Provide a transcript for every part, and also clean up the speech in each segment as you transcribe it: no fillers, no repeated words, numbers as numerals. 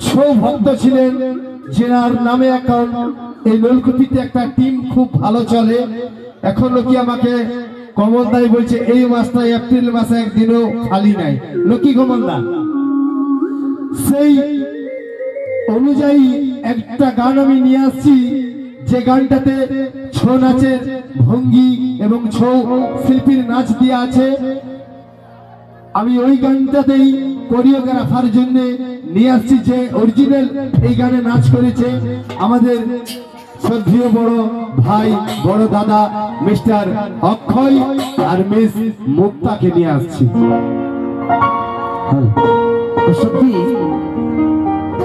ছৌ ভক্ত ছিলেন, যেনার নামে এখন এই নলকুপিতে একটা টিম খুব ভালো চলে। এখন লোকি আমাকে কমলদাই বলছে এই মাসটা এপ্রিল মাসে একদিনও খালি নাই। লোকি কমলদা সেই অনুযায়ী একটা গান আমি নিয়ে আসছি, যে গানটাতে ছৌ নাচের ভঙ্গি এবং ছৌ শিল্পীর নাচ দিয়ে আছে। আমি ওই গানটাতেই কোরিওগ্রাফার জন্য নিয়ে আসছি, যে অরিজিনাল এই গানে নাচ করেছে আমাদের শ্রদ্ধেয় বড় ভাই, বড় দাদা মিস্টার অক্ষয় আর মিস মুক্তাকে নিয়ে আসছি। সত্যি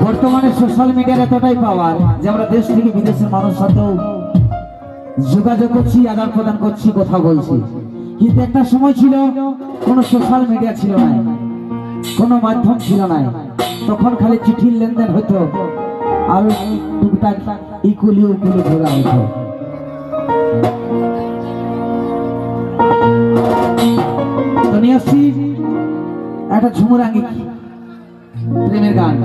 বর্তমানে সোশ্যাল মিডিয়ার এতটাই পাওয়ার যে আমরা দেশ থেকে বিদেশের মানুষ সাথেও যোগাযোগ করছি, আদান প্রদান করছি, কথা বলছি। কিন্তু একটা সময় ছিল কোনো সোশ্যাল মিডিয়া ছিল না, কোনো মাধ্যম ছিল না, তখন খালি চিঠির লেনদেন হতো আর টুকটাক ইকুলি উকুলি ঘোরা হতো। তো নিয়ে আসছি একটা ঝুমুরাঙ্গি প্রেমের গান।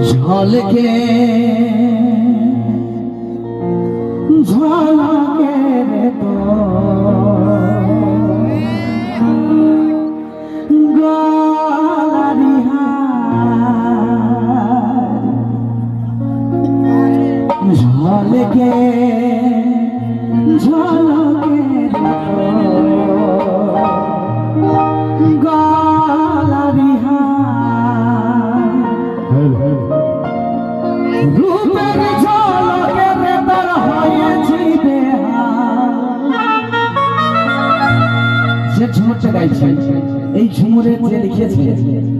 ঝলকে ঝলকে রে তো গলারি হার, ঝলকে ঝলকে রে তো গলারি হার, রূপের ঝলকে রে তোর হয়েছি বেহাল। যে ঝুমুরটা গাইছে, এই ঝুমুরে যে লিখেছে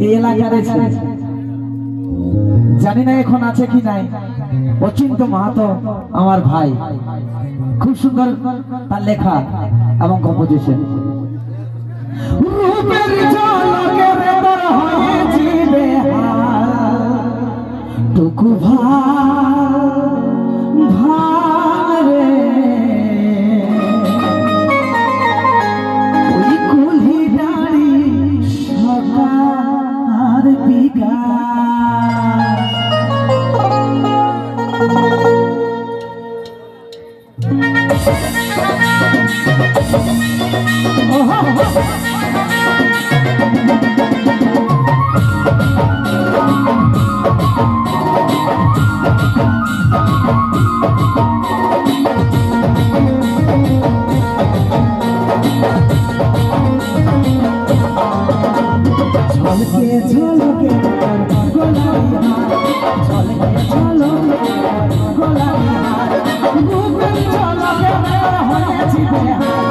এই এলাকার জানি না এখন আছে কি নাই, অচিন্ত মাহাতো আমার ভাই, খুব সুন্দর তার লেখা এবং কম্পোজিশন। রূপের ঝলকে রে তোর হয়েছি বেহাল, টুকু ভারে ওই কুলি দাড়ি সকার বিকা। ঝলকে ঝলকে গোলাপি হার, ঝলকে ঝলকে গোলাপি হার, রূপের ঝলকে হয়েছি বেহাল,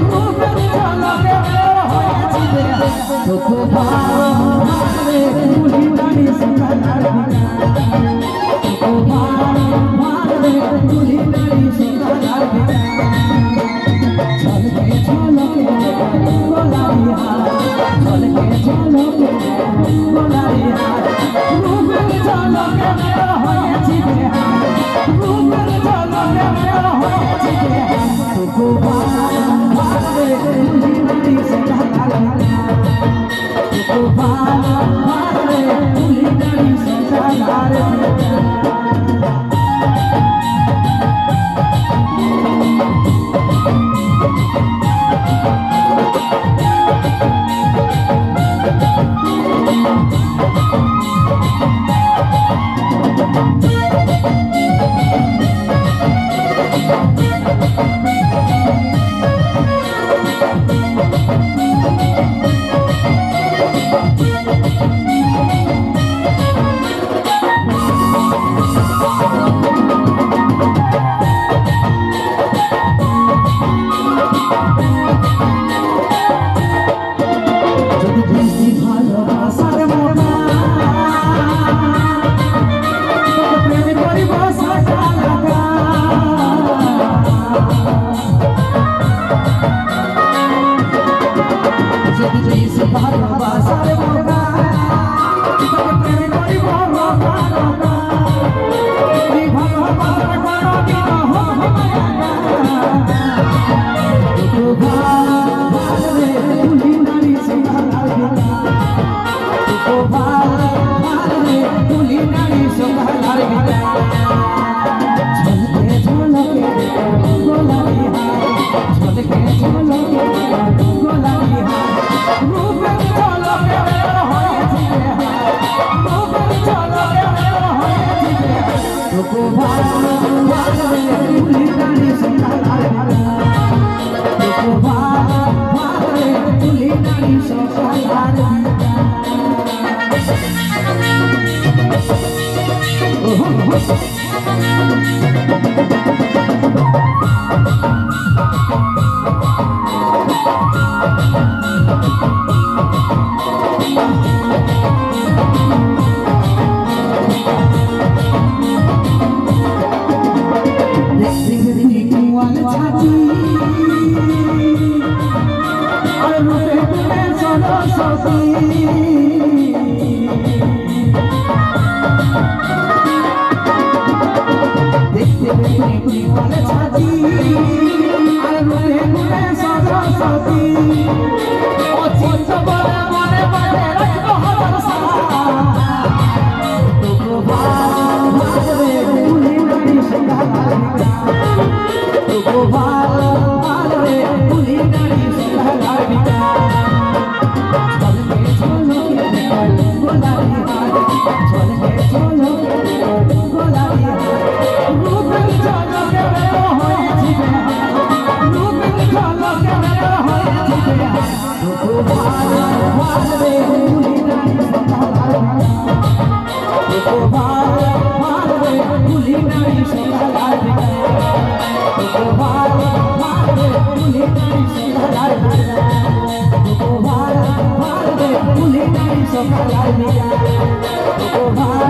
রূপের ঝলকে হয়েছি বেহাল, তোকে ভারে কুলি দাড়ি সকার বিকাল, তোকে ভারে কুলি দাড়ি সকার বিকাল। ঝলকে ঝলকে গোলাপি হার, ঝলকে ঝলকে গোলাপি হার, রূপের ঝলকে হয়েছি বেহাল, রূপের ঝলকে হয়েছি বেহাল, তোকে ভারে কুলি দাড়ি সকার বিকাল, তোকে ভারে কুলি দাড়ি সকার বিকাল। Bye.